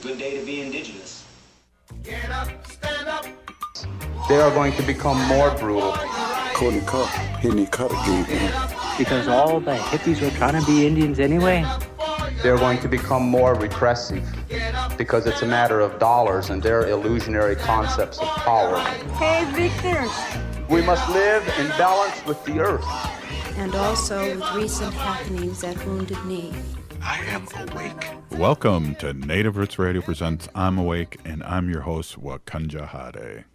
Good day to be indigenous. Get up, stand up. They are going to become more brutal. Courtney Cup, Henny Cutter gave him. Because all the hippies were trying to be Indians anyway. They're going to become more repressive because it's a matter of dollars and their illusionary concepts of power. Hey, Victor. We must live in balance with the earth. And also with recent happenings at Wounded Knee. I am awake. Welcome to Native Roots Radio Presents I'm Awake, and I'm your host, Wakanja Hade.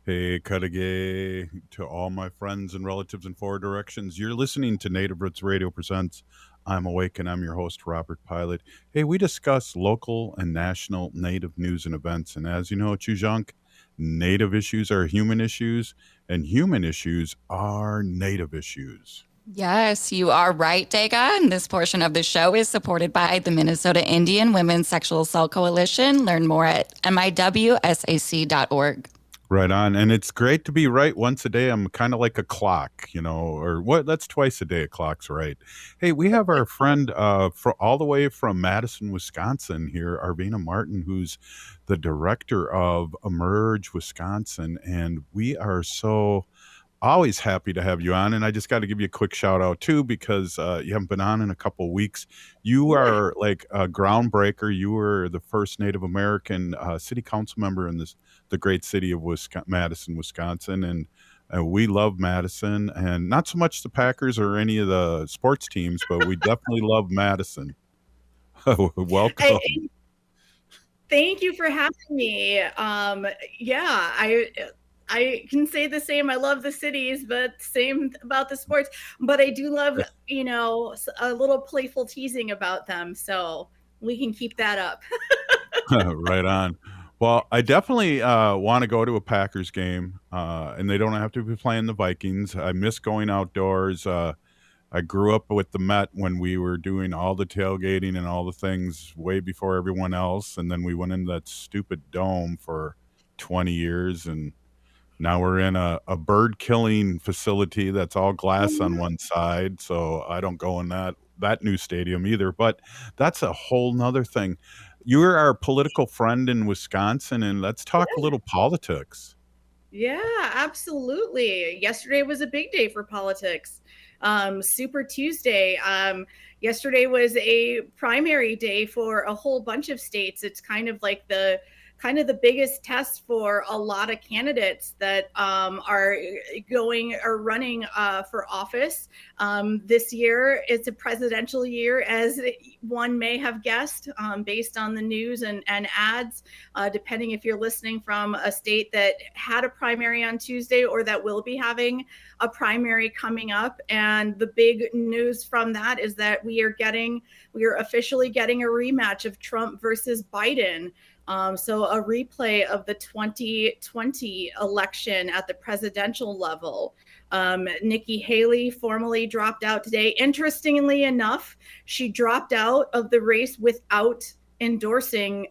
Hey, Kadage, to all my friends and relatives in four directions. You're listening to Native Roots Radio Presents I'm Awake, and I'm your host, Robert Pilot. Hey, we discuss local and national Native news and events, and as you know, Chujunk, Native issues are human issues, and human issues are Native issues. Yes, you are right, Dega. And this portion of the show is supported by the Minnesota Indian Women's Sexual Assault Coalition. Learn more at miwsac.org. Right on. And it's great to be right once a day. I'm kind of like a clock, or what? That's twice a day. A clock's right. Hey, we have our friend all the way from Madison, Wisconsin here, Arvina Martin, who's the director of Emerge Wisconsin. And we are so always happy to have you on. And I just got to give you a quick shout out too, because you haven't been on in a couple of weeks. You are like a groundbreaker. You were the first Native American city council member in the great city of Madison, Wisconsin. And we love Madison, and not so much the Packers or any of the sports teams, but we definitely love Madison. Welcome. Thank you for having me. I can say the same. I love the cities, but same about the sports. But I do love, a little playful teasing about them. So we can keep that up. Right on. Well, I definitely want to go to a Packers game, and they don't have to be playing the Vikings. I miss going outdoors. I grew up with the Met when we were doing all the tailgating and all the things way before everyone else. And then we went into that stupid dome for 20 years, and now we're in a bird killing facility that's all glass on one side. So I don't go in that new stadium either, but that's a whole nother thing. You're our political friend in Wisconsin, and let's talk a little politics. Yeah, absolutely. Yesterday was a big day for politics. Super Tuesday. Yesterday was a primary day for a whole bunch of states. It's kind of the biggest test for a lot of candidates that are running for office. This year, it's a presidential year, as one may have guessed, based on the news and ads, depending if you're listening from a state that had a primary on Tuesday or that will be having a primary coming up. And the big news from that is that we are officially getting a rematch of Trump versus Biden. So a replay of the 2020 election at the presidential level. Nikki Haley formally dropped out today. Interestingly enough, she dropped out of the race without endorsing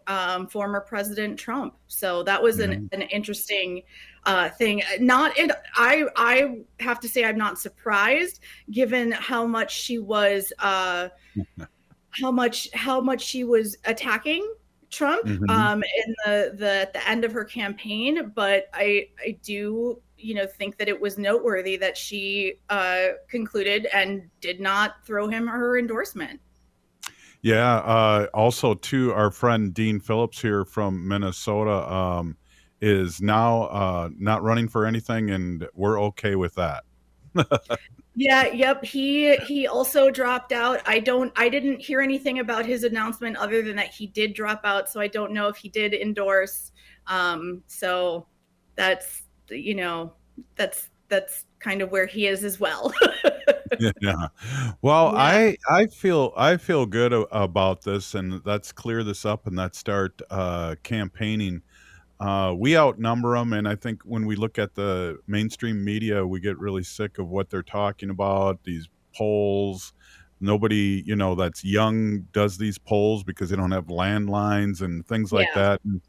former President Trump. So that was an interesting thing. I have to say I'm not surprised, given how much she was how much she was attacking Trump in the end of her campaign, but I do think that it was noteworthy that she concluded and did not throw him her endorsement. Yeah. Also, too, our friend Dean Phillips here from Minnesota is now not running for anything, and we're okay with that. Yeah, yep. He also dropped out. I didn't hear anything about his announcement other than that he did drop out. So I don't know if he did endorse. So that's kind of where he is as well. Yeah. Well, yeah. I feel good about this, and let's clear this up and let's start campaigning. We outnumber them, and I think when we look at the mainstream media, we get really sick of what they're talking about, these polls. Nobody, that's young does these polls because they don't have landlines and things like that. And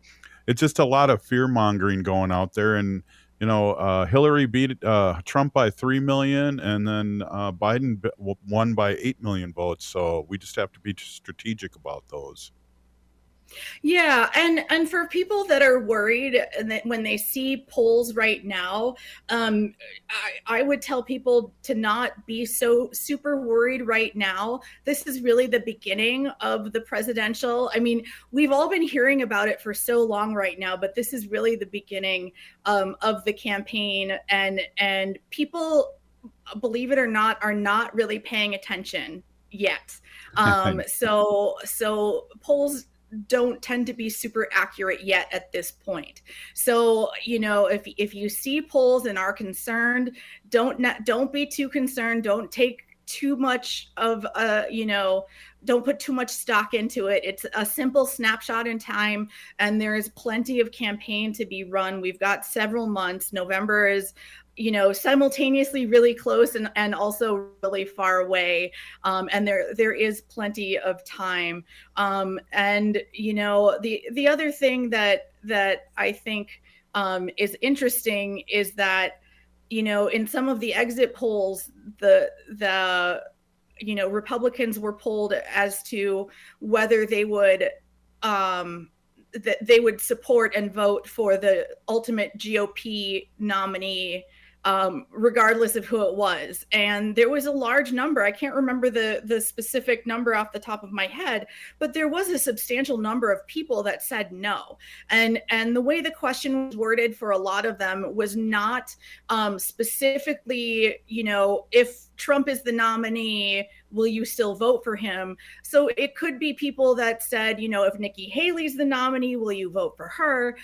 it's just a lot of fear-mongering going out there. And, Hillary beat Trump by 3 million, and then Biden won by 8 million votes. So we just have to be strategic about those. Yeah, and for people that are worried and that when they see polls right now, I would tell people to not be so super worried right now. This is really the beginning of the presidential. I mean, we've all been hearing about it for so long right now, but this is really the beginning of the campaign, and people, believe it or not, are not really paying attention yet. So polls don't tend to be super accurate yet at this point. So, if you see polls and are concerned, don't be too concerned. Don't take too much of don't put too much stock into it. It's a simple snapshot in time, and there is plenty of campaign to be run. We've got several months. November is simultaneously really close and also really far away. And there is plenty of time. And the other thing that I think is interesting is that, in some of the exit polls, the Republicans were polled as to whether they would that they would support and vote for the ultimate GOP nominee, regardless of who it was. And there was a large number. I can't remember the specific number off the top of my head, but there was a substantial number of people that said no. And the way the question was worded for a lot of them was not specifically, if Trump is the nominee, will you still vote for him? So it could be people that said, if Nikki Haley's the nominee, will you vote for her?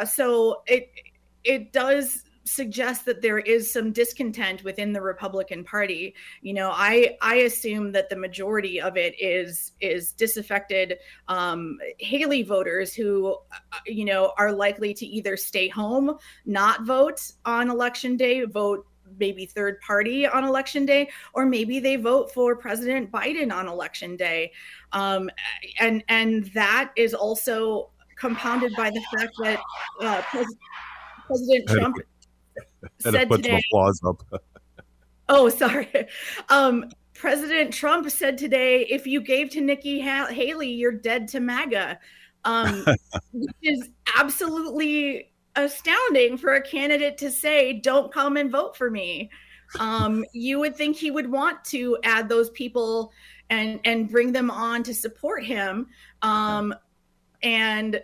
So it does suggest that there is some discontent within the Republican Party. I assume that the majority of it is disaffected Haley voters who, are likely to either stay home, not vote on election day, vote maybe third party on election day, or maybe they vote for President Biden on election day. And that is also compounded by the fact that President Trump said put today, some applause up. Oh, sorry. President Trump said today, if you gave to Nikki Haley, you're dead to MAGA, which is absolutely astounding for a candidate to say, don't come and vote for me. You would think he would want to add those people and bring them on to support him. And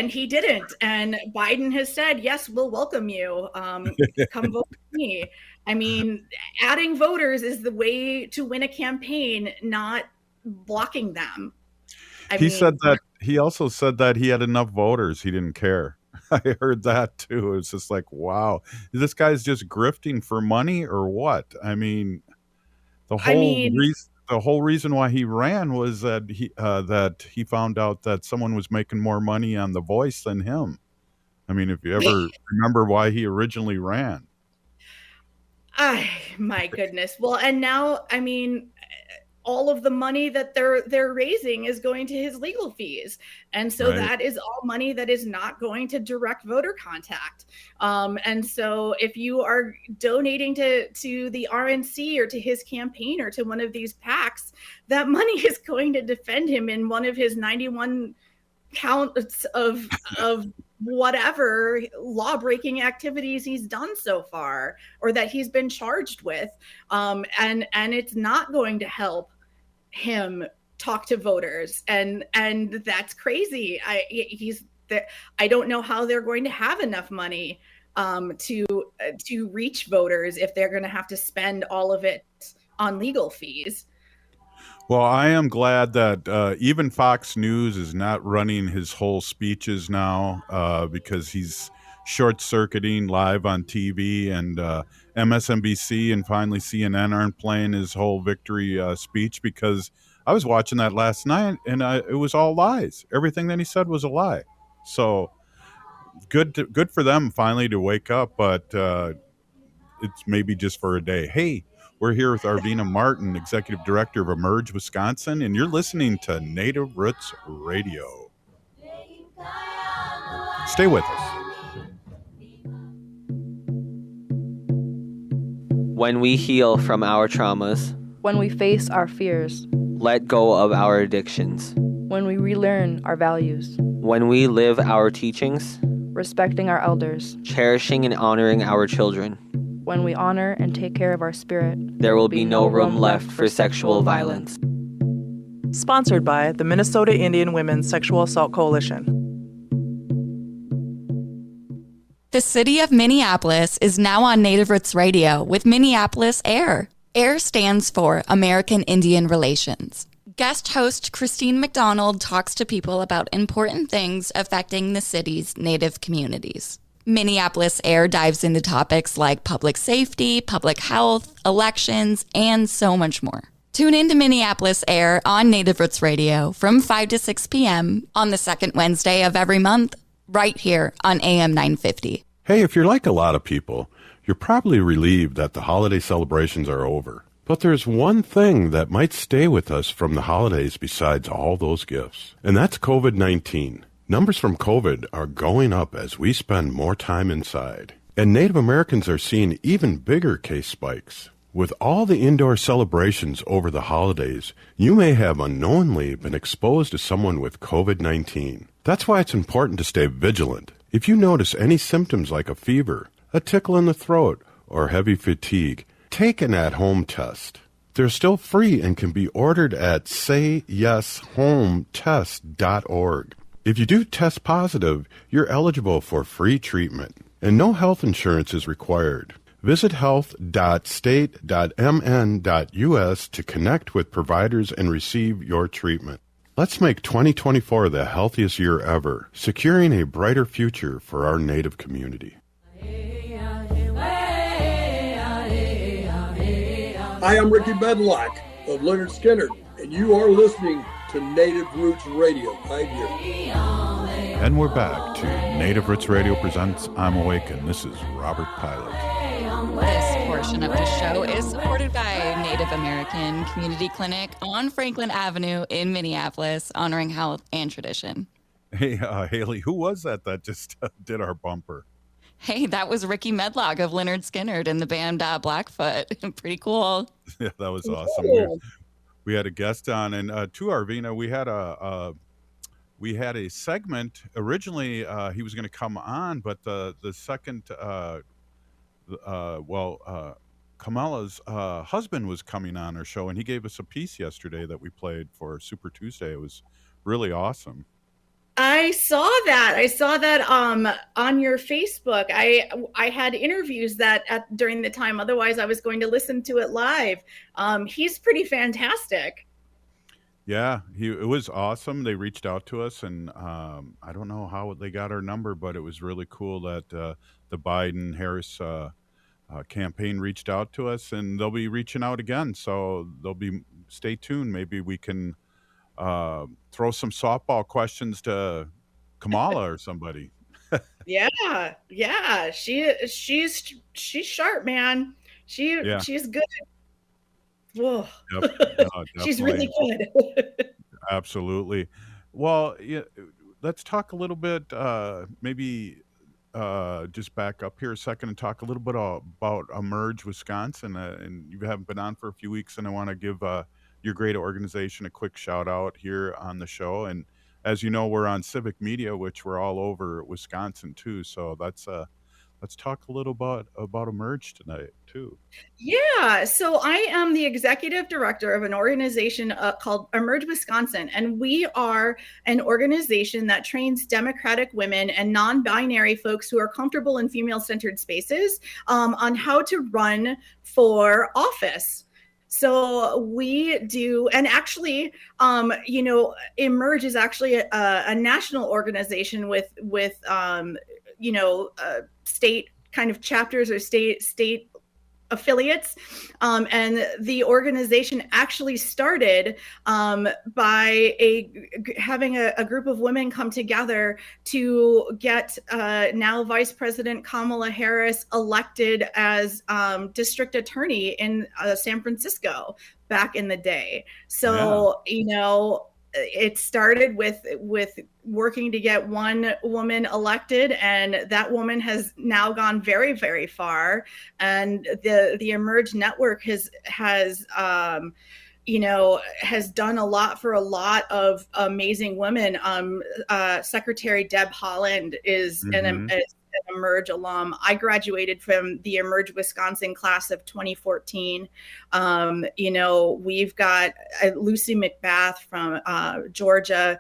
he didn't. And Biden has said, yes, we'll welcome you. Come vote for me. I mean, adding voters is the way to win a campaign, not blocking them. He also said that he had enough voters. He didn't care. I heard that too. It's just like, wow, this guy's just grifting for money or what? I mean, the whole reason why he ran was that he found out that someone was making more money on The Voice than him. I mean, if you ever remember why he originally ran. My goodness. Well, and now, I mean, all of the money that they're raising is going to his legal fees. And so that is all money that is not going to direct voter contact. And so if you are donating to the RNC or to his campaign or to one of these PACs, that money is going to defend him in one of his 91 counts of whatever law-breaking activities he's done so far or that he's been charged with. And it's not going to help him talk to voters. And that's crazy. I don't know how they're going to have enough money to reach voters if they're going to have to spend all of it on legal fees. Well, I am glad that even Fox News is not running his whole speeches now because he's short-circuiting live on TV, and MSNBC and finally CNN aren't playing his whole victory speech, because I was watching that last night and it was all lies. Everything that he said was a lie. So good for them finally to wake up, but it's maybe just for a day. Hey, we're here with Arvina Martin, Executive Director of Emerge Wisconsin, and you're listening to Native Roots Radio. Stay with us. When we heal from our traumas, when we face our fears, let go of our addictions, when we relearn our values, when we live our teachings, respecting our elders, cherishing and honoring our children, when we honor and take care of our spirit, there will be no room left for sexual violence. Sponsored by the Minnesota Indian Women's Sexual Assault Coalition. The city of Minneapolis is now on Native Roots Radio with Minneapolis AIR. AIR stands for American Indian Relations. Guest host Christine McDonald talks to people about important things affecting the city's Native communities. Minneapolis AIR dives into topics like public safety, public health, elections, and so much more. Tune in to Minneapolis AIR on Native Roots Radio from 5 to 6 p.m. on the second Wednesday of every month, right here on AM 950. Hey, if you're like a lot of people, you're probably relieved that the holiday celebrations are over. But there's one thing that might stay with us from the holidays besides all those gifts, and that's COVID-19. Numbers from COVID are going up as we spend more time inside. And Native Americans are seeing even bigger case spikes. With all the indoor celebrations over the holidays, you may have unknowingly been exposed to someone with COVID-19. That's why it's important to stay vigilant. If you notice any symptoms like a fever, a tickle in the throat, or heavy fatigue, take an at-home test. They're still free and can be ordered at sayyeshometest.org. If you do test positive, you're eligible for free treatment, and no health insurance is required. Visit health.state.mn.us to connect with providers and receive your treatment. Let's make 2024 the healthiest year ever, securing a brighter future for our Native community. Hi, I'm Ricky Medlock of Leonard Skinner, and you are listening to Native Roots Radio right here. And we're back to Native Roots Radio presents I'm Awake, and this is Robert Pilot. This portion of the show is supported by Native American Community Clinic on Franklin Avenue in Minneapolis, honoring health and tradition. Hey, Haley, who was that just did our bumper? Hey, that was Ricky Medlock of Leonard Skinner and the band Blackfoot. Pretty cool. Yeah, that was awesome. We had a guest on, and to Arvina, we had a segment. Originally, he was going to come on, but the second, Kamala's husband was coming on our show, and he gave us a piece yesterday that we played for Super Tuesday. It was really awesome. I saw that on your Facebook. I had interviews during the time. Otherwise, I was going to listen to it live. He's pretty fantastic. Yeah, it was awesome. They reached out to us, and I don't know how they got our number, but it was really cool that the Biden-Harris campaign reached out to us, and they'll be reaching out again. So stay tuned. Maybe we can throw some softball questions to Kamala or somebody. Yeah. She's sharp, man. She's good. Whoa. Yep. She's really good. Absolutely. Well, let's talk a little bit, maybe just back up here a second and talk a little bit about Emerge Wisconsin. And you haven't been on for a few weeks, and I want to give your great organization a quick shout out here on the show. And as you know, we're on Civic Media, which we're all over Wisconsin too. So let's talk a little about Emerge tonight too. Yeah, so I am the executive director of an organization called Emerge Wisconsin, and we are an organization that trains Democratic women and non-binary folks who are comfortable in female-centered spaces on how to run for office. So we do, and actually, Emerge is actually a national organization with state kind of chapters or state affiliates. And the organization actually started by having a group of women come together to get now Vice President Kamala Harris elected as district attorney in San Francisco back in the day. So, it started with working to get one woman elected, and that woman has now gone very, very far. And the Emerge Network has has done a lot for a lot of amazing women. Secretary Deb Haaland is an Emerge alum. I graduated from the Emerge Wisconsin class of 2014. We've got Lucy McBath from Georgia.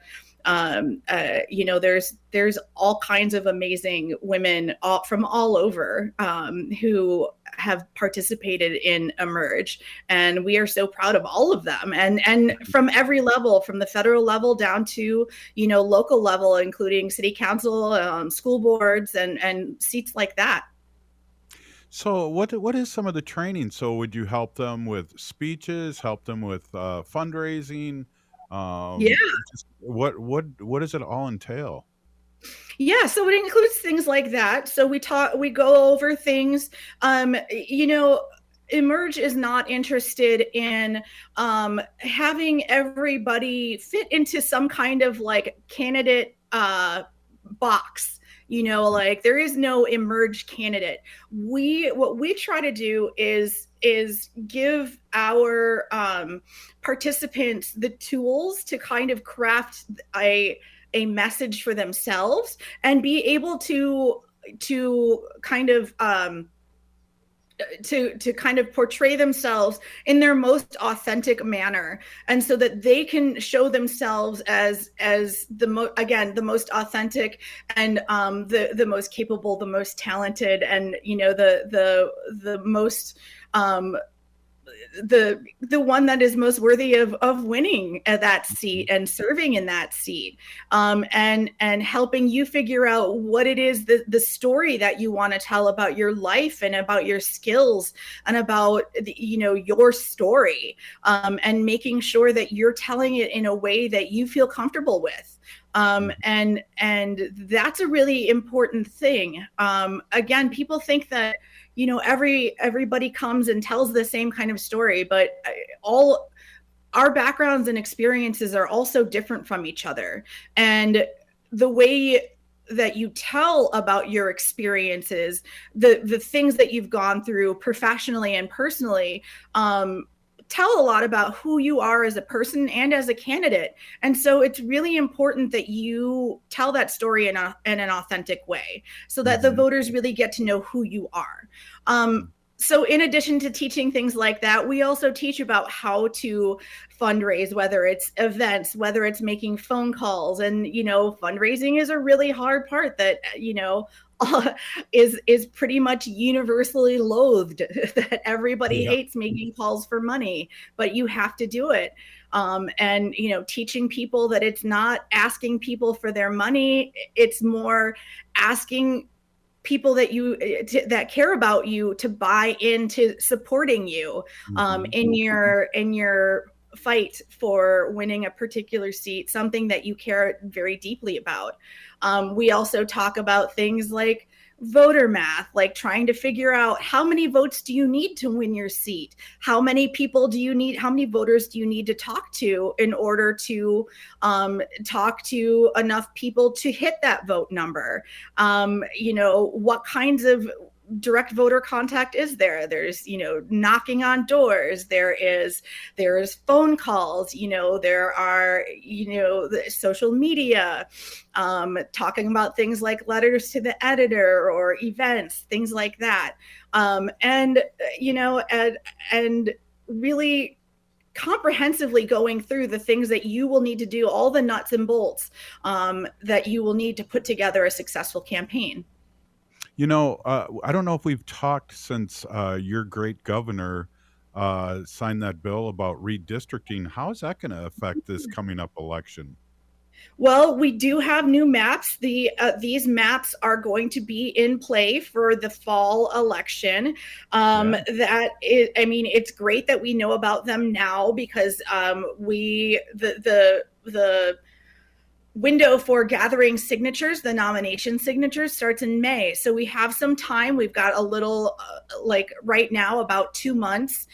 There's all kinds of amazing women from all over who have participated in Emerge, and we are so proud of all of them, and from every level, from the federal level down to local level, including city council, school boards, and seats like that. So what is some of the training? So would you help them with speeches, help them with fundraising? Yeah. What does it all entail? Yeah, so it includes things like that. So we go over things. Emerge is not interested in having everybody fit into some kind of like candidate box. Like there is no Emerge candidate. What we try to do is give our participants the tools to kind of craft a message for themselves and be able to kind of to kind of portray themselves in their most authentic manner, and so that they can show themselves as the most authentic and the most capable, the most talented, and the most the one that is most worthy of winning at that seat and serving in that seat, and helping you figure out what it is, the story that you want to tell about your life and about your skills and about your story, and making sure that you're telling it in a way that you feel comfortable with. And that's a really important thing. Again, people think that everybody comes and tells the same kind of story, but all our backgrounds and experiences are also different from each other. And the way that you tell about your experiences, the things that you've gone through professionally and personally, tell a lot about who you are as a person and as a candidate. And so it's really important that you tell that story in an authentic way so that the voters really get to know who you are. So in addition to teaching things like that, we also teach about how to fundraise, whether it's events, whether it's making phone calls. And, fundraising is a really hard part that, is pretty much universally loathed, that everybody hates making calls for money, but you have to do it. And teaching people that it's not asking people for their money, it's more asking people that care about you to buy into supporting you in your fight for winning a particular seat, something that you care very deeply about. We also talk about things like voter math, like trying to figure out how many votes do you need to win your seat? How many voters do you need to talk to in order to talk to enough people to hit that vote number? What kinds of direct voter contact is there? There's knocking on doors, there's phone calls, there are the social media, talking about things like letters to the editor or events, things like that, and really comprehensively going through the things that you will need to do, all the nuts and bolts that you will need to put together a successful campaign. I don't know if we've talked since your great governor signed that bill about redistricting. How is that going to affect this coming up election? Well, we do have new maps. These maps are going to be in play for the fall election. It's great that we know about them now, because the window for gathering signatures, the nomination signatures, starts in May. So we have some time. We've got a little, right now, about 2 months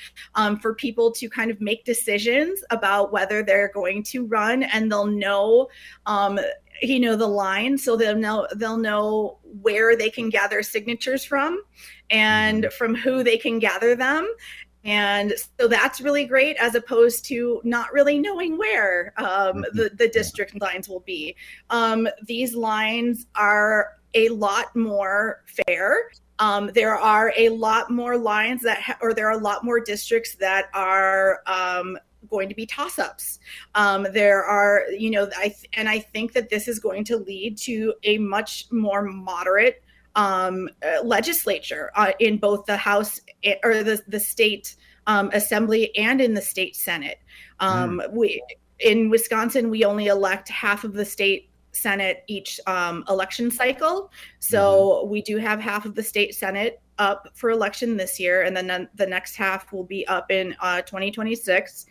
for people to kind of make decisions about whether they're going to run, and they'll know, the line. So they'll know where they can gather signatures from and from who they can gather them. And so that's really great, as opposed to not really knowing where the district lines will be. These lines are a lot more fair. There are a lot more lines or there are a lot more districts that are going to be toss-ups. There are, I think that this is going to lead to a much more moderate legislature in both the House or the state assembly and in the state Senate. In Wisconsin, we only elect half of the state Senate each election cycle. So we do have half of the state Senate up for election this year, and then the next half will be up in 2026.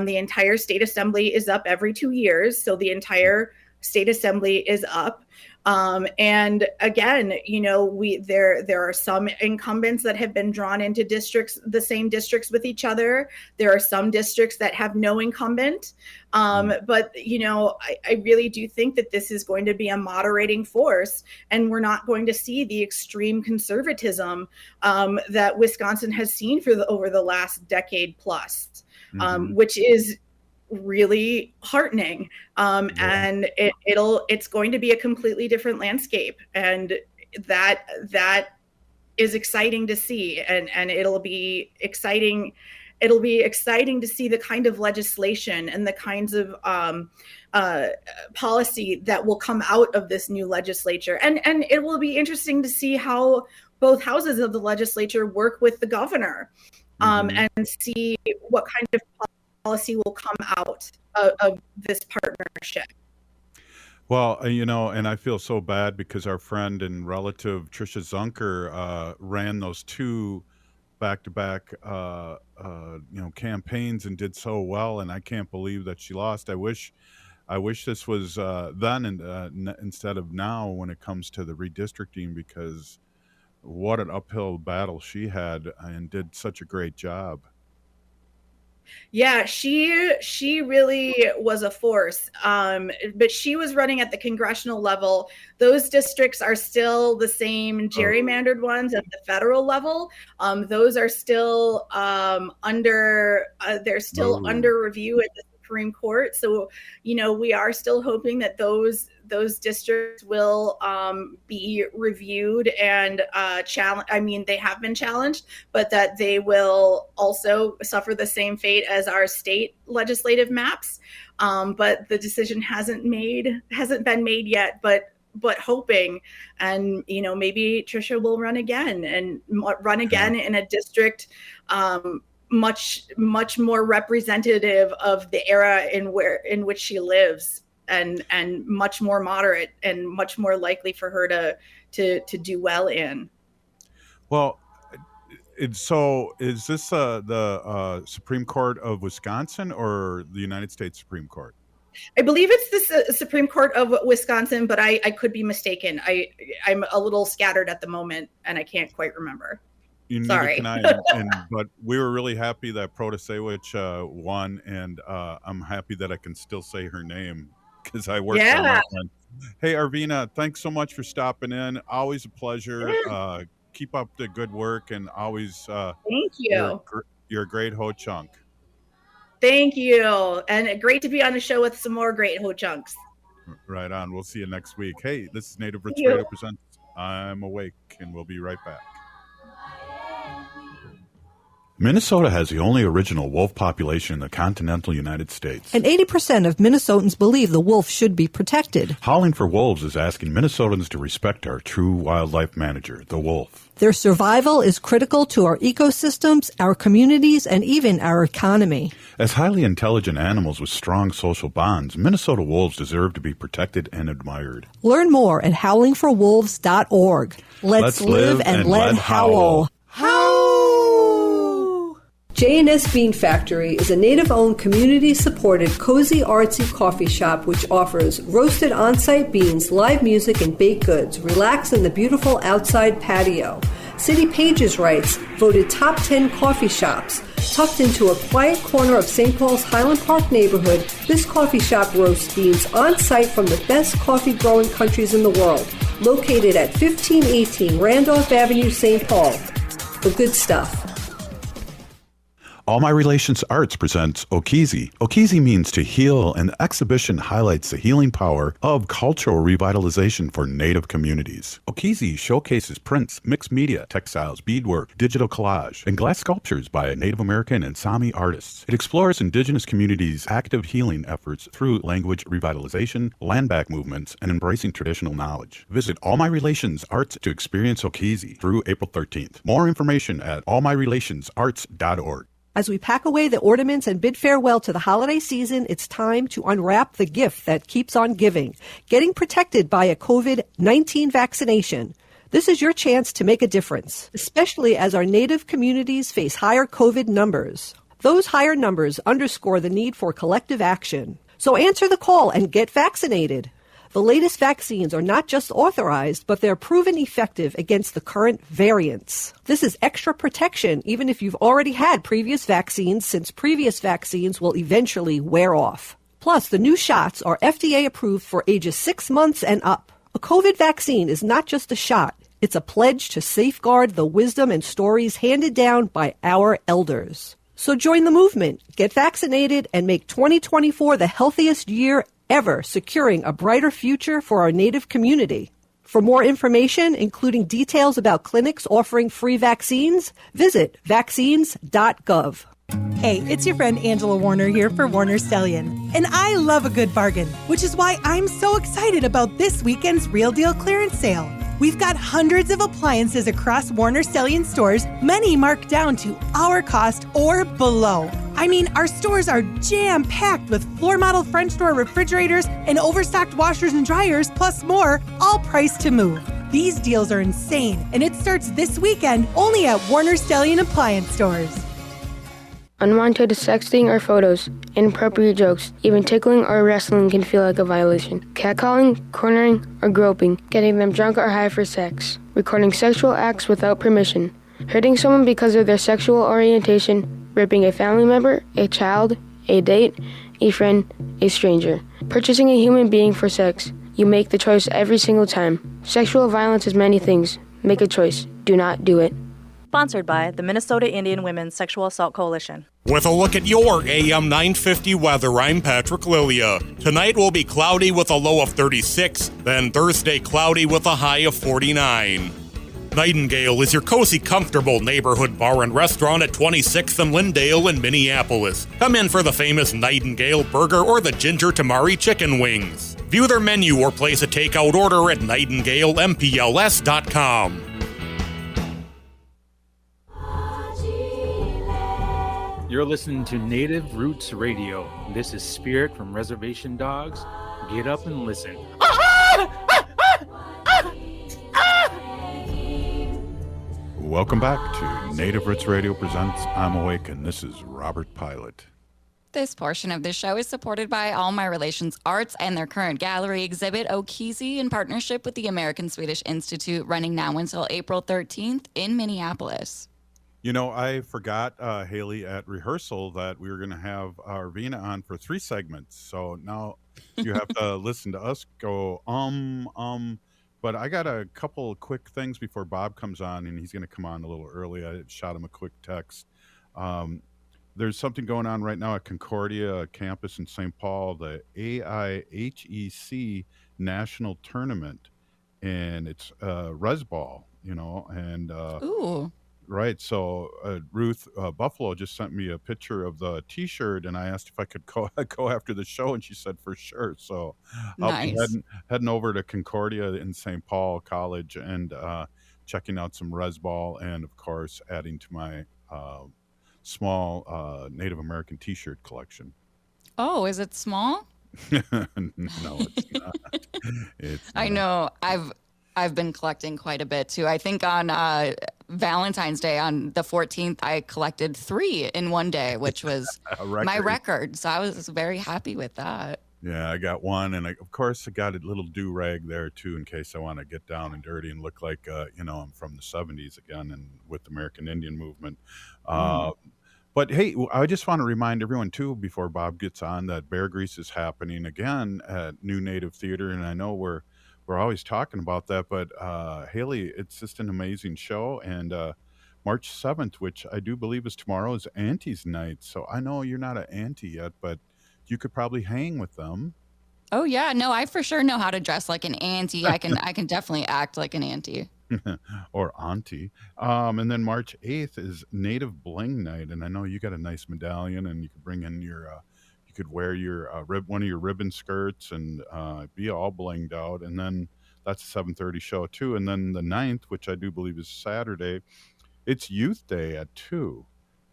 The entire state assembly is up every 2 years, so the entire state assembly is up. And again, there are some incumbents that have been drawn into the same districts with each other. There are some districts that have no incumbent. But, I really do think that this is going to be a moderating force, and we're not going to see the extreme conservatism that Wisconsin has seen over the last decade plus, which is really heartening. And it's going to be a completely different landscape, and that is exciting to see, and it'll be exciting to see the kind of legislation and the kinds of policy that will come out of this new legislature, and it will be interesting to see how both houses of the legislature work with the governor, and see what kind of policy will come out of this partnership. Well, and I feel so bad because our friend and relative Tricia Zunker ran those two back-to-back campaigns and did so well, and I can't believe that she lost. I wish this was then and instead of now when it comes to the redistricting, because what an uphill battle she had and did such a great job. Yeah, she really was a force, but she was running at the congressional level. Those districts are still the same gerrymandered ones at the federal level. Those are still under review at the Supreme Court. So, we are still hoping that those districts will be reviewed and challenged. I mean, they have been challenged, but that they will also suffer the same fate as our state legislative maps. But the decision hasn't been made yet, but hoping, and maybe Tricia will run again in a district much more representative of the era in which she lives, and much more moderate and much more likely for her to do well in. Well, so is this the Supreme Court of Wisconsin or the United States Supreme Court? I believe it's the Supreme Court of Wisconsin, but I could be mistaken. I'm a little scattered at the moment, and I can't quite remember. Sorry. Can I, but we were really happy that Protasewicz won, and I'm happy that I can still say her name because I worked on that one. Hey, Arvina, thanks so much for stopping in. Always a pleasure. Keep up the good work, and always thank you. You're a great ho-chunk. Thank you, and great to be on the show with some more great ho-chunks. Right on. We'll see you next week. Hey, this is Native Roots Radio presents I'm Awake, and we'll be right back. Minnesota has the only original wolf population in the continental United States. And 80% of Minnesotans believe the wolf should be protected. Howling for Wolves is asking Minnesotans to respect our true wildlife manager, the wolf. Their survival is critical to our ecosystems, our communities, and even our economy. As highly intelligent animals with strong social bonds, Minnesota wolves deserve to be protected and admired. Learn more at howlingforwolves.org. Let's live and let howl. J&S Bean Factory is a native-owned, community-supported, cozy, artsy coffee shop which offers roasted on-site beans, live music, and baked goods. Relax in the beautiful outside patio. City Pages writes, voted top 10 coffee shops. Tucked into a quiet corner of St. Paul's Highland Park neighborhood, this coffee shop roasts beans on-site from the best coffee-growing countries in the world. Located at 1518 Randolph Avenue, St. Paul. The good stuff. All My Relations Arts presents Okizi. Okizi means to heal, and the exhibition highlights the healing power of cultural revitalization for Native communities. Okizi showcases prints, mixed media, textiles, beadwork, digital collage, and glass sculptures by Native American and Sami artists. It explores Indigenous communities' active healing efforts through language revitalization, land back movements, and embracing traditional knowledge. Visit All My Relations Arts to experience Okizi through April 13th. More information at allmyrelationsarts.org. As we pack away the ornaments and bid farewell to the holiday season, it's time to unwrap the gift that keeps on giving, getting protected by a COVID-19 vaccination. This is your chance to make a difference, especially as our Native communities face higher COVID numbers. Those higher numbers underscore the need for collective action. So answer the call and get vaccinated. The latest vaccines are not just authorized, but they're proven effective against the current variants. This is extra protection even if you've already had previous vaccines, since previous vaccines will eventually wear off. Plus, the new shots are FDA approved for ages 6 months and up. A COVID vaccine is not just a shot. It's a pledge to safeguard the wisdom and stories handed down by our elders. So join the movement, get vaccinated, and make 2024 the healthiest year ever, securing a brighter future for our Native community. For more information, including details about clinics offering free vaccines, visit vaccines.gov. Hey, it's your friend Angela Warner here for Warner Stellian. And I love a good bargain, which is why I'm so excited about this weekend's Real Deal clearance sale. We've got hundreds of appliances across Warner Stellian stores, many marked down to our cost or below. I mean, our stores are jam-packed with floor model French door refrigerators and overstocked washers and dryers, plus more, all priced to move. These deals are insane, and it starts this weekend only at Warner Stellian appliance stores. Unwanted sexting or photos, inappropriate jokes, even tickling or wrestling can feel like a violation. Catcalling, cornering, or groping, getting them drunk or high for sex, recording sexual acts without permission, hurting someone because of their sexual orientation, raping a family member, a child, a date, a friend, a stranger, purchasing a human being for sex. You make the choice every single time. Sexual violence is many things. Make a choice. Do not do it. Sponsored by the Minnesota Indian Women's Sexual Assault Coalition. With a look at your AM 950 weather, I'm Patrick Lilia. Tonight will be cloudy with a low of 36, then Thursday cloudy with a high of 49. Nightingale is your cozy, comfortable neighborhood bar and restaurant at 26th and Lindale in Minneapolis. Come in for the famous Nightingale burger or the ginger tamari chicken wings. View their menu or place a takeout order at nightingalempls.com. You're listening to Native Roots Radio. This is Spirit from Reservation Dogs. Get up and listen. Welcome back to Native Roots Radio presents I'm Awake, and this is Robert Pilot. This portion of the show is supported by All My Relations Arts and their current gallery exhibit, Okizi, in partnership with the American Swedish Institute, running now until April 13th in Minneapolis. You know, I forgot, Haley, at rehearsal that we were going to have Arvina on for 3 segments. So now you have to listen to us go, But I got a couple of quick things before Bob comes on, and he's going to come on a little early. I shot him a quick text. There's something going on right now at Concordia campus in St. Paul, the AIHEC National Tournament, and it's Resball, you know, and Ooh. Right. So Ruth Buffalo just sent me a picture of the T-shirt, and I asked if I could go after the show, and she said for sure. So I'll be heading over to Concordia in St. Paul College and checking out some Resball, and of course adding to my small Native American T-shirt collection. Oh, is it small? No, it's not. I know. I've been collecting quite a bit too. I think on Valentine's Day on the 14th, I collected 3 in one day, which was my record. So I was very happy with that. Yeah, I got one, and of course I got a little do-rag there too, in case I want to get down and dirty and look like I'm from the 70s again, and with the American Indian movement. But hey, I just want to remind everyone too, before Bob gets on, that Bear Grease is happening again at New Native Theater, and I know we're always talking about that, but Haley, it's just an amazing show, and March 7th, which I do believe is tomorrow, is Auntie's night. So I know you're not an auntie yet, but you could probably hang with them. Oh yeah, no, I for sure know how to dress like an auntie. I can definitely act like an auntie. Or auntie. And then March 8th is Native Bling Night. And I know you got a nice medallion, and you could bring in you could wear your one of your ribbon skirts and be all blinged out. And then that's a 7:30 show too. And then the 9th, which I do believe is Saturday, it's Youth Day at 2.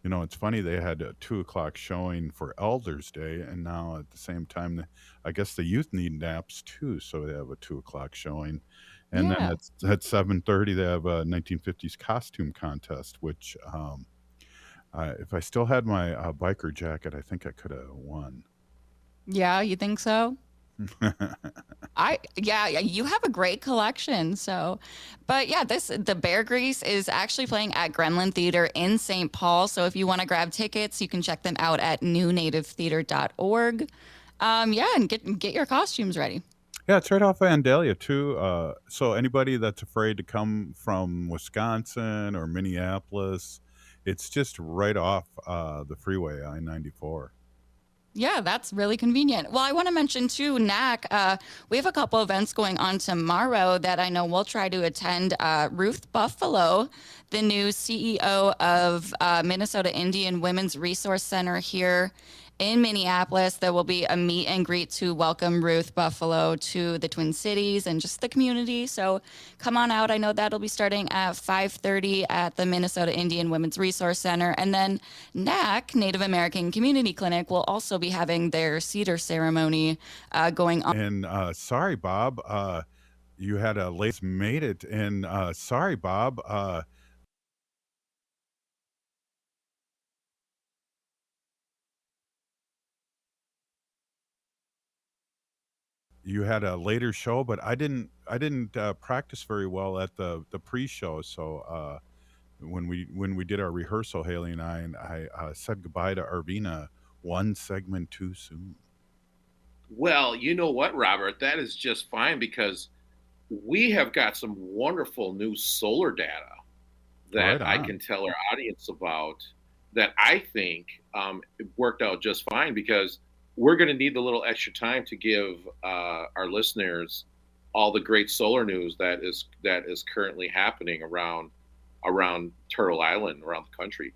You know, it's funny, they had a 2 o'clock showing for Elders Day, and now at the same time, I guess the youth need naps too, so they have a 2 o'clock showing. And then at 7:30, they have a 1950s costume contest, which if I still had my biker jacket, I think I could have won. Yeah, you think so? You have a great collection. So, but yeah, the Bear Grease is actually playing at Gremlin Theater in St. Paul. So if you want to grab tickets, you can check them out at newnativetheater.org. And get your costumes ready. Yeah, it's right off Vandalia too. So anybody that's afraid to come from Wisconsin or Minneapolis, it's just right off the freeway, I-94. Yeah, that's really convenient. Well, I want to mention too, NAC, we have a couple events going on tomorrow that I know we'll try to attend. Ruth Buffalo, the new CEO of Minnesota Indian Women's Resource Center here in Minneapolis. There will be a meet and greet to welcome Ruth Buffalo to the Twin Cities and just the community. So come on out. I know that'll be starting at 5:30 at the Minnesota Indian Women's Resource Center. And then NAC, Native American Community Clinic, will also be having their cedar ceremony going on. And sorry, Bob, you had a late made it. And sorry, Bob, you had a later show, but I didn't practice very well at the pre-show. So when we did our rehearsal, Haley and I said goodbye to Arvina one segment too soon. Well, you know what, Robert? That is just fine, because we have got some wonderful new solar data that I can tell our audience about that I think worked out just fine, because we're going to need the little extra time to give our listeners all the great solar news that is currently happening around Turtle Island, around the country.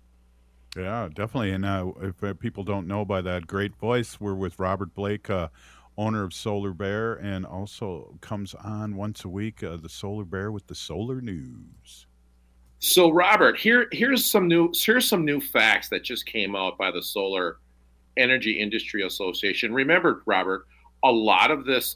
Yeah, definitely. And if people don't know by that great voice, we're with Robert Blake, owner of Solar Bear, and also comes on once a week, the Solar Bear with the solar news. So, Robert, here's some new facts that just came out by the Solar Energy Industry Association. Remember, Robert, a lot of this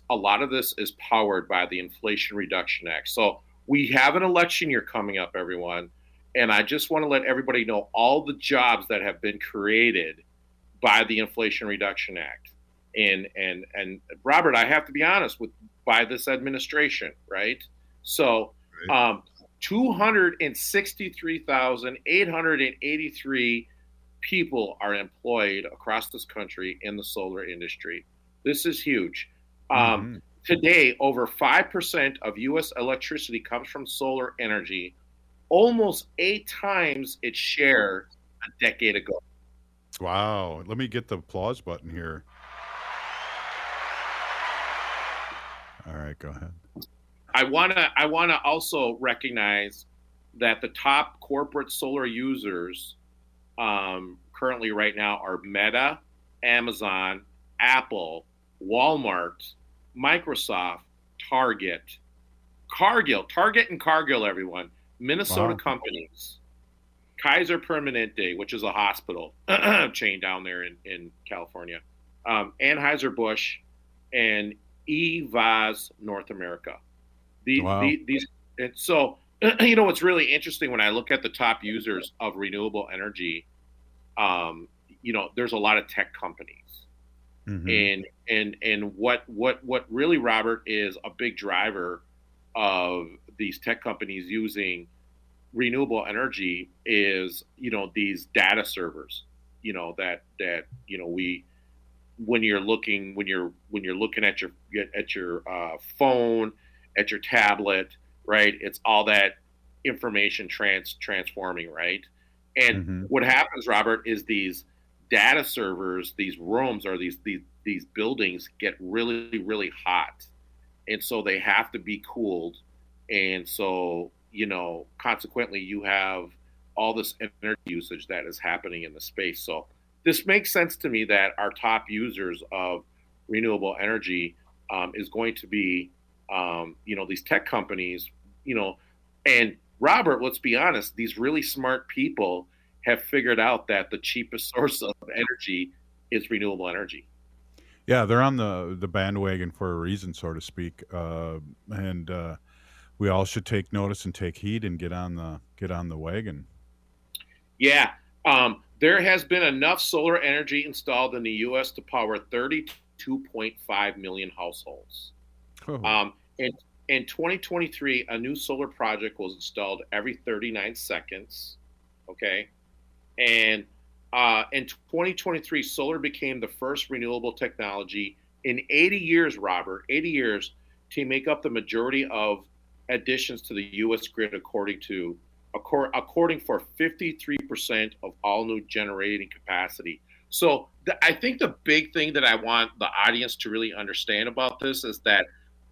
is powered by the Inflation Reduction Act. So we have an election year coming up, everyone, and I just want to let everybody know all the jobs that have been created by the Inflation Reduction Act. And Robert, I have to be honest by this administration, right? So 263,883 people are employed across this country in the solar industry. This is huge. Today, over 5% of U.S. electricity comes from solar energy, almost 8 times its share a decade ago. Wow. Let me get the applause button here. All right, go ahead. I wanna also recognize that the top corporate solar users currently right now are Meta, Amazon, Apple, Walmart, Microsoft, Target and Cargill, everyone, Minnesota companies, Kaiser Permanente, which is a hospital chain down there in California, Anheuser-Busch, and EVAS North America. These, and so, you know, what's really interesting when I look at the top users of renewable energy, you know, there's a lot of tech companies. And what really, Robert, is a big driver of these tech companies using renewable energy is, you know, these data servers, you know, that you know, when you're looking at your phone, at your tablet, right? It's all that information transforming, right? And what happens, Robert, is these data servers, these rooms, or these buildings get really, really hot, and so they have to be cooled, and so consequently, you have all this energy usage that is happening in the space. So this makes sense to me that our top users of renewable energy is going to be, these tech companies, and Robert, let's be honest, these really smart people have figured out that the cheapest source of energy is renewable energy. Yeah, they're on the bandwagon for a reason, so to speak, and we all should take notice and take heed and get on the wagon. Yeah, there has been enough solar energy installed in the U.S. to power 32.5 million households. Oh. In 2023, a new solar project was installed every 39 seconds. Okay, and in 2023, solar became the first renewable technology in 80 years, Robert, 80 years, to make up the majority of additions to the U.S. grid, according for 53% of all new generating capacity. So I think the big thing that I want the audience to really understand about this is that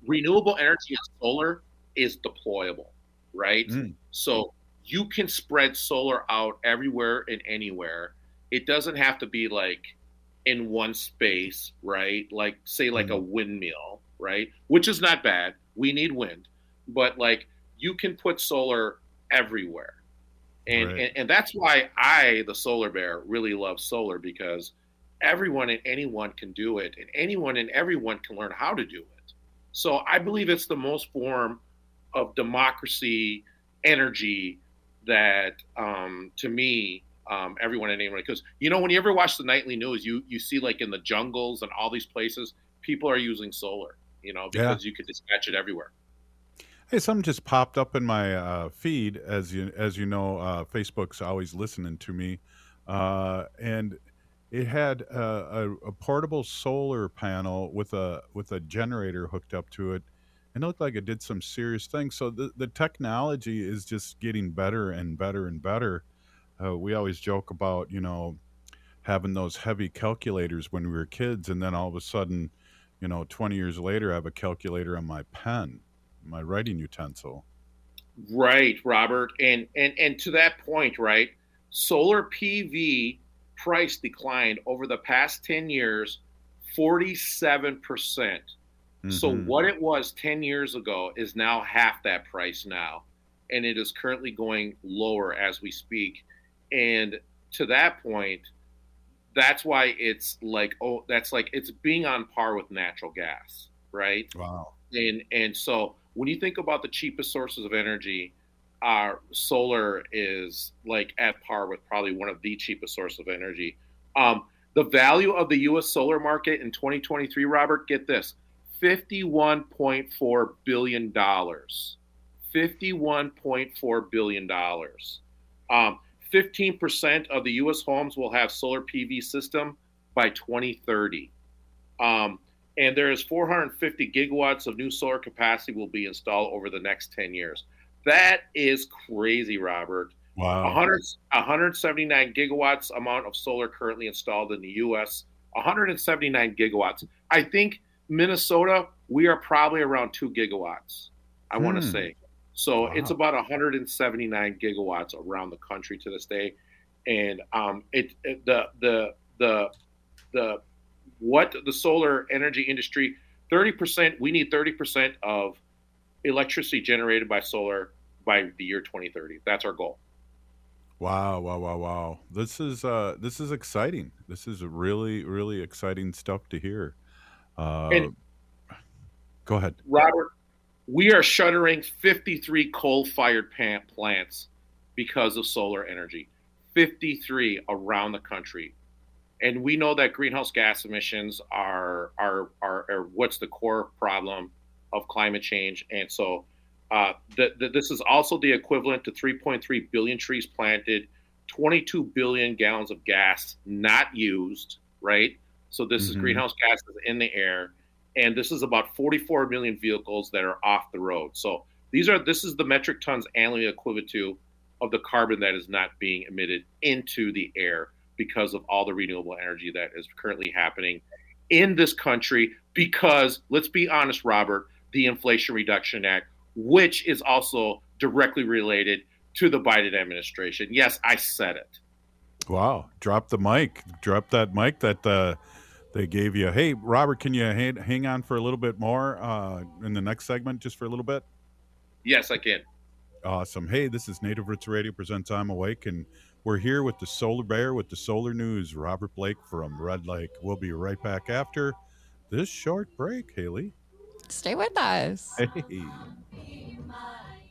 renewable energy and solar is deployable, right? So you can spread solar out everywhere and anywhere. It doesn't have to be like in one space, right? Like say like a windmill, right? Which is not bad. We need wind, but like you can put solar everywhere. And, Right. and that's why I, the solar bear, really love solar, because everyone and anyone can do it, and anyone and everyone can learn how to do it. So I believe it's the most form of democracy energy that, to me, everyone and anyone, because when you ever watch the nightly news, you see like in the jungles and all these places, people are using solar, because you could dispatch it everywhere. Hey, something just popped up in my feed, as you know, Facebook's always listening to me, and it had a portable solar panel with a generator hooked up to it, and it looked like it did some serious things. So the technology is just getting better and better and better. We always joke about having those heavy calculators when we were kids, and then all of a sudden, 20 years later, I have a calculator on my pen, my writing utensil. Right, Robert. And to that point, right, solar PV price declined over the past 10 years, 47%. So what it was 10 years ago is now half that price now. And it is currently going lower as we speak. And to that point, that's why it's like, it's being on par with natural gas, right? Wow. And so when you think about the cheapest sources of energy, solar is like at par with probably one of the cheapest sources of energy. The value of the U.S. solar market in 2023, Robert, get this, $51.4 billion. $51.4 billion. 15% of the U.S. homes will have solar PV system by 2030. And there is 450 gigawatts of new solar capacity will be installed over the next 10 years. That is crazy, Robert. Wow. 179 gigawatts amount of solar currently installed in the U.S. 179 gigawatts. I think Minnesota, we are probably around 2 gigawatts, I want to say. So it's about 179 gigawatts around the country to this day. And what the solar energy industry, 30%, we need 30% of electricity generated by solar by the year 2030. That's our goal. Wow. This is exciting. This is really, really exciting stuff to hear. Go ahead, Robert. We are shuttering 53 coal-fired plants because of solar energy. 53 around the country. And we know that greenhouse gas emissions are what's the core problem of climate change. And so this is also the equivalent to 3.3 billion trees planted, 22 billion gallons of gas not used, right? So this is greenhouse gases in the air. And this is about 44 million vehicles that are off the road. So This is the metric tons annually equivalent to of the carbon that is not being emitted into the air because of all the renewable energy that is currently happening in this country. Because let's be honest, Robert, the Inflation Reduction Act, which is also directly related to the Biden administration. Yes, I said it. Wow. Drop the mic. Drop that mic that they gave you. Hey, Robert, can you hang on for a little bit more in the next segment, just for a little bit? Yes, I can. Awesome. Hey, this is Native Roots Radio presents I'm Awake, and we're here with the Solar Bear with the Solar News, Robert Blake from Red Lake. We'll be right back after this short break, Haley. Stay with us. Hey.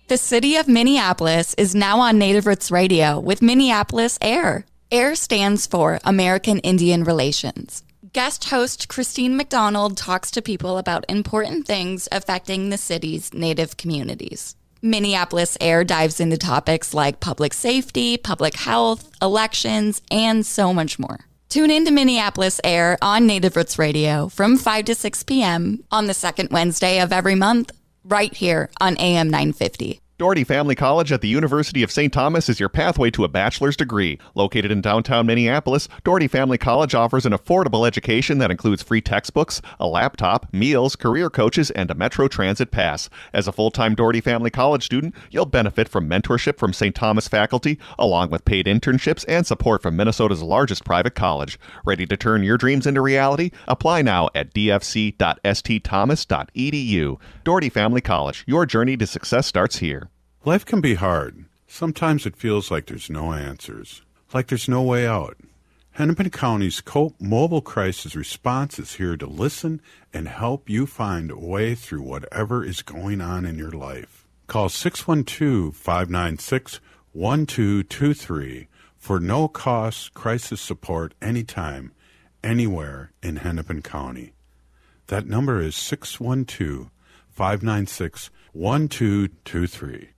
The city of Minneapolis is now on Native Roots Radio with Minneapolis AIR. AIR stands for American Indian Relations. Guest host Christine McDonald talks to people about important things affecting the city's Native communities. Minneapolis AIR dives into topics like public safety, public health, elections, and so much more. Tune in to Minneapolis AIR on Native Roots Radio from 5 to 6 p.m. on the second Wednesday of every month, right here on AM 950. Doherty Family College at the University of St. Thomas is your pathway to a bachelor's degree. Located in downtown Minneapolis, Doherty Family College offers an affordable education that includes free textbooks, a laptop, meals, career coaches, and a Metro Transit pass. As a full-time Doherty Family College student, you'll benefit from mentorship from St. Thomas faculty, along with paid internships and support from Minnesota's largest private college. Ready to turn your dreams into reality? Apply now at dfc.stthomas.edu. Doherty Family College, your journey to success starts here. Life can be hard. Sometimes it feels like there's no answers, like there's no way out. Hennepin County's COPE Mobile Crisis Response is here to listen and help you find a way through whatever is going on in your life. Call 612-596-1223 for no-cost crisis support anytime, anywhere in Hennepin County. That number is 612-596-1223.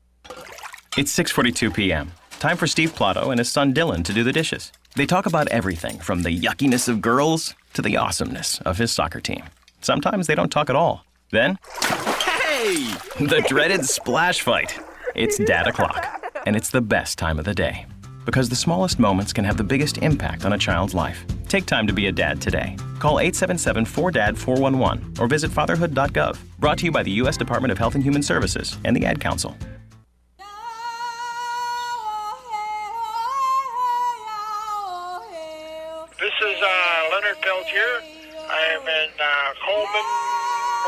It's 6:42 p.m. Time for Steve Plato and his son Dylan to do the dishes. They talk about everything from the yuckiness of girls to the awesomeness of his soccer team. Sometimes they don't talk at all. Then, hey! The dreaded splash fight. It's Dad O'Clock, and it's the best time of the day. Because the smallest moments can have the biggest impact on a child's life. Take time to be a dad today. Call 877-4DAD-411 or visit fatherhood.gov. Brought to you by the U.S. Department of Health and Human Services and the Ad Council. This is Leonard Peltier. I am in Coleman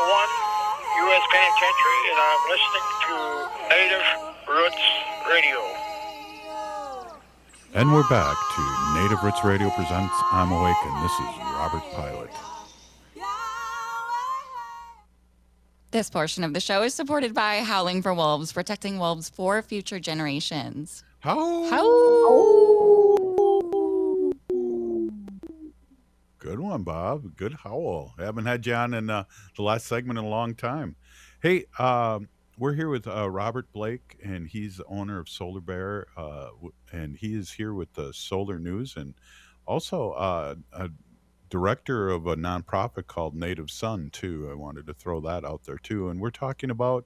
1, U.S. Penitentiary, and I'm listening to Native Roots Radio. And we're back to Native Roots Radio presents I'm Awake, and this is Robert Pilot. This portion of the show is supported by Howling for Wolves, protecting wolves for future generations. Good one, Bob. Good howl. I haven't had you on in the last segment in a long time. Hey, we're here with Robert Blake, and he's the owner of Solar Bear, and he is here with the Solar News, and also a director of a nonprofit called Native Sun, too. I wanted to throw that out there, too. And we're talking about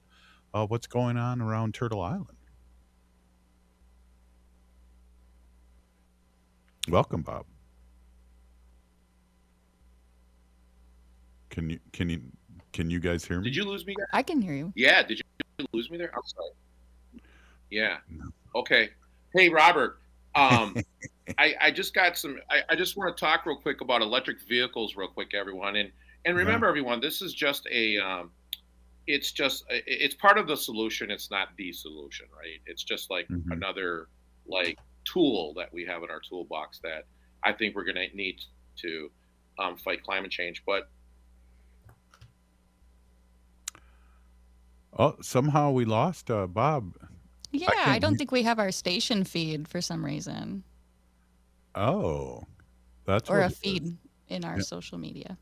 what's going on around Turtle Island. Welcome, Bob. Can you guys hear me? Did you lose me, guys? I can hear you. Yeah, did you lose me there? I'm sorry. Yeah. Okay. Hey, Robert. I just got some. I just want to talk real quick about electric vehicles, real quick, everyone. And remember, everyone, this is just a. It's part of the solution. It's not the solution, right? It's just like another tool that we have in our toolbox that I think we're going to need to fight climate change. But somehow we lost Bob. Yeah, I don't think we have our station feed for some reason. Oh, that's or a feed in our social media.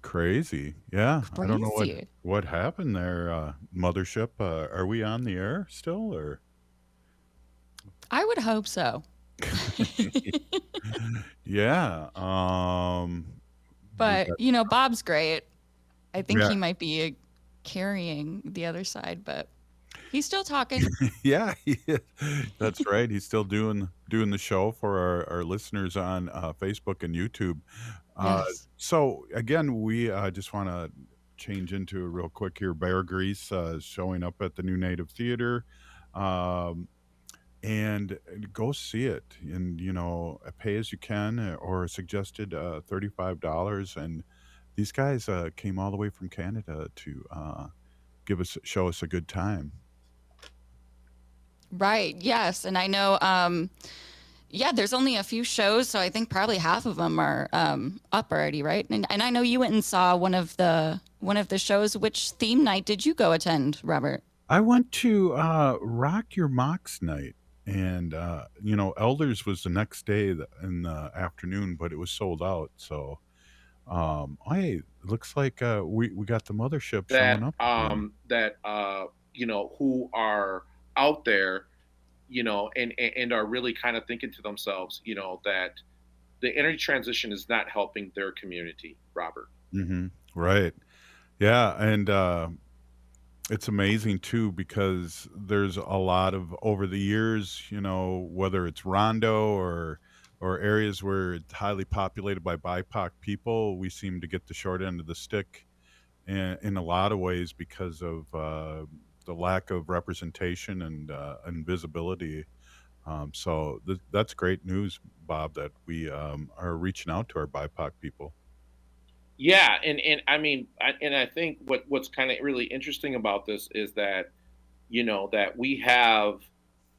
Crazy. Yeah. Crazy. I don't know what happened there, Mothership. Are we on the air still, or? I would hope so. Yeah. But, Bob's great. I think he might be carrying the other side, but He's still talking. Yeah, that's right. He's still doing the show for our listeners on Facebook and YouTube. Yes. So again, we just want to change into real quick here. Bear Grease showing up at the New Native Theater, and go see it. And pay as you can, or suggested $35. And these guys came all the way from Canada to show us a good time. Right. Yes. And I know, there's only a few shows, so I think probably half of them are up already, right? And I know you went and saw one of the shows. Which theme night did you go attend, Robert? I went to Rock Your Mox night, and Elders was the next day in the afternoon, but it was sold out. So, hey, it looks like we got the mothership showing up again. Who are out there, and are really kind of thinking to themselves, that the energy transition is not helping their community, Robert. Mm-hmm. Right. Yeah. And it's amazing too, because there's a lot of, over the years, whether it's Rondo or areas where it's highly populated by BIPOC people, we seem to get the short end of the stick in a lot of ways because of the lack of representation and visibility. So that's great news, Bob, that we are reaching out to our BIPOC people. Yeah, and I mean, I think what's kind of really interesting about this is that, that we have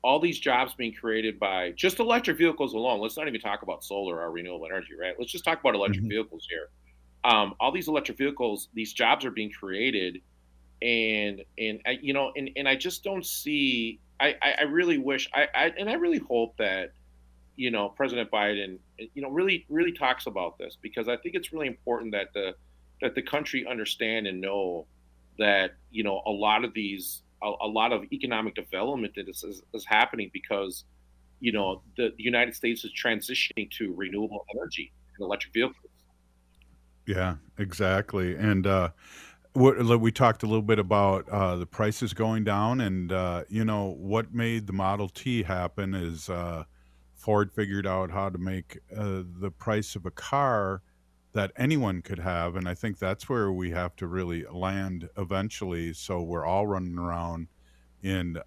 all these jobs being created by just electric vehicles alone. Let's not even talk about solar or renewable energy, right? Let's just talk about electric vehicles here. All these electric vehicles, these jobs are being created, and I just don't see. I really wish I really hope that President Biden really talks about this, because I think it's really important that the country understand and know that a lot of economic development that is happening because the United States is transitioning to renewable energy and electric vehicles. Yeah, exactly. And we talked a little bit about the prices going down, and what made the Model T happen is Ford figured out how to make the price of a car that anyone could have, and I think that's where we have to really land eventually. So we're all running around in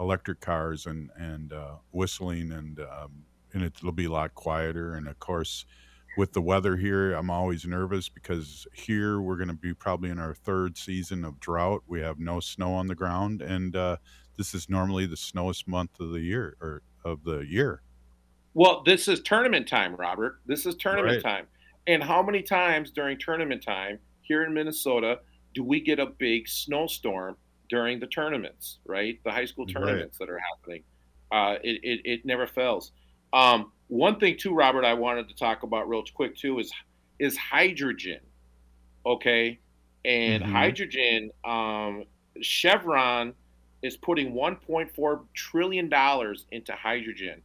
electric cars and whistling, and it'll be a lot quieter. And of course, with the weather here, I'm always nervous because here we're going to be probably in our third season of drought. We have no snow on the ground, and this is normally the snowiest month of the year, Well, this is tournament time, Robert. This is tournament time. And how many times during tournament time here in Minnesota do we get a big snowstorm during the tournaments, right? The high school tournaments that are happening. It never fails. One thing too, Robert, I wanted to talk about real quick too is hydrogen. Okay. And hydrogen, Chevron is putting $1.4 trillion into hydrogen.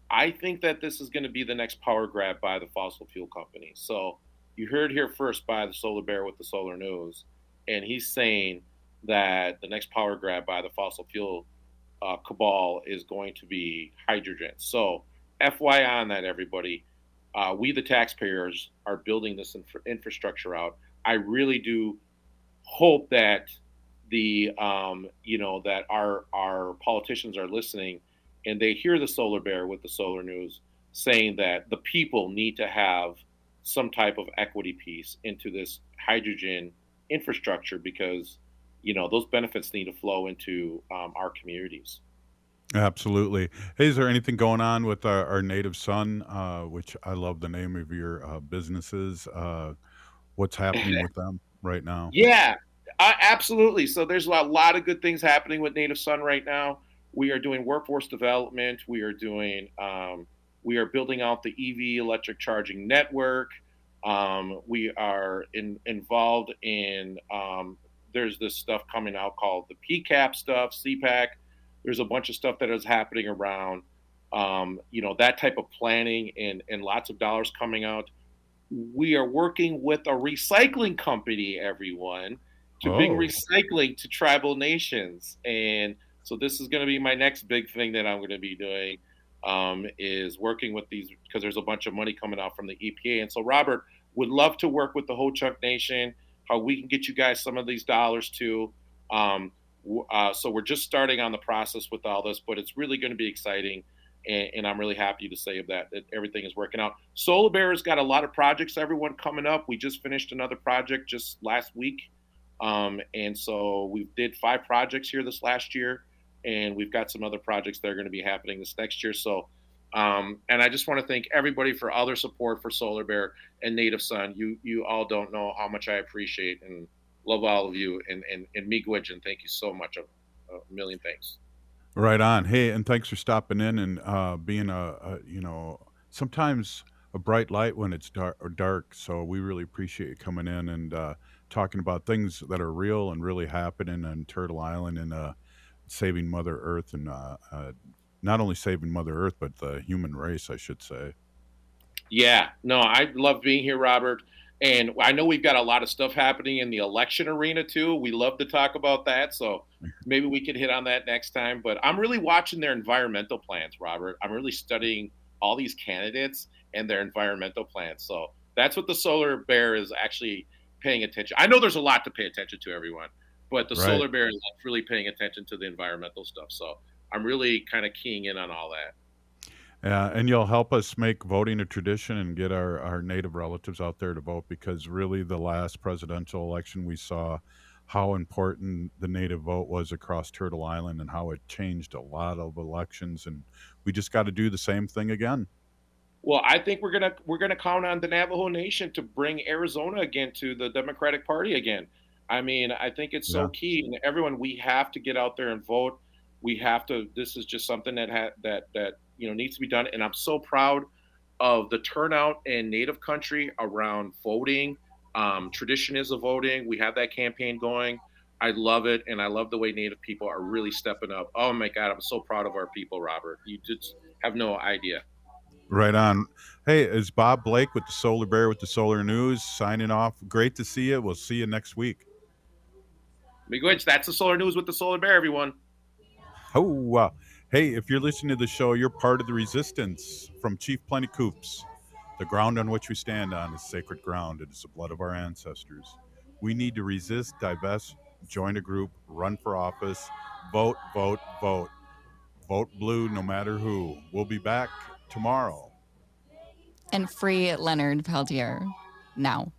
I think that this is going to be the next power grab by the fossil fuel companies. So you heard here first by the Solar Bear with the Solar News, and he's saying that the next power grab by the fossil fuel cabal is going to be hydrogen. So FYI on that, everybody, we the taxpayers are building this infrastructure out. I really do hope that that our politicians are listening, and they hear the Solar Bear with the Solar News saying that the people need to have some type of equity piece into this hydrogen infrastructure, because those benefits need to flow into our communities. Absolutely. Hey, is there anything going on with our Native Son, which I love the name of your businesses? What's happening with them right now? Yeah, absolutely. So there's a lot of good things happening with Native Son right now. We are doing workforce development. We are doing, we are building out the EV electric charging network. We are involved in, there's this stuff coming out called the PCAP stuff, CPAC. There's a bunch of stuff that is happening around, that type of planning and lots of dollars coming out. We are working with a recycling company, everyone, to bring recycling to tribal nations. And so this is going to be my next big thing that I'm going to be doing, is working with these, because there's a bunch of money coming out from the EPA. And so Robert would love to work with the Ho Chunk Nation, how we can get you guys some of these dollars too. So we're just starting on the process with all this, but it's really going to be exciting. And I'm really happy to say that everything is working out. Solar Bear has got a lot of projects, everyone, coming up. We just finished another project just last week. And so we did 5 projects here this last year, and we've got some other projects that are going to be happening this next year. So, and I just want to thank everybody for all their support for Solar Bear and Native Son. You all don't know how much I appreciate and love all of you, and Miigwech, and thank you so much. A million thanks. Right on. Hey, and thanks for stopping in and being sometimes a bright light when it's dark. So we really appreciate you coming in and talking about things that are real and really happening on Turtle Island, and saving Mother Earth, and not only saving Mother Earth, but the human race, I should say. Yeah, no, I love being here, Robert. And I know we've got a lot of stuff happening in the election arena too. We love to talk about that. So maybe we could hit on that next time. But I'm really watching their environmental plans, Robert. I'm really studying all these candidates and their environmental plans. So that's what the Solar Bear is actually paying attention. I know there's a lot to pay attention to, everyone, but the Solar Bear is really paying attention to the environmental stuff. So I'm really kind of keying in on all that. And you'll help us make voting a tradition and get our Native relatives out there to vote, because really the last presidential election, we saw how important the Native vote was across Turtle Island and how it changed a lot of elections. And we just got to do the same thing again. Well, I think we're gonna count on the Navajo Nation to bring Arizona again to the Democratic Party again. I mean, I think it's so key. And everyone, we have to get out there and vote. We have to. This is just something that needs to be done. And I'm so proud of the turnout in Native country around voting. Tradition is of voting. We have that campaign going. I love it. And I love the way Native people are really stepping up. Oh my God, I'm so proud of our people, Robert. You just have no idea. Right on. Hey, it's Bob Blake with the Solar Bear with the Solar News signing off. Great to see you. We'll see you next week. Miigwech, that's the Solar News with the Solar Bear, everyone. Oh, hey, if you're listening to the show, you're part of the resistance. From Chief Plenty Coops. The ground on which we stand on is sacred ground. It is the blood of our ancestors. We need to resist, divest, join a group, run for office, vote, vote, vote. Vote blue no matter who. We'll be back tomorrow. And free Leonard Peltier now.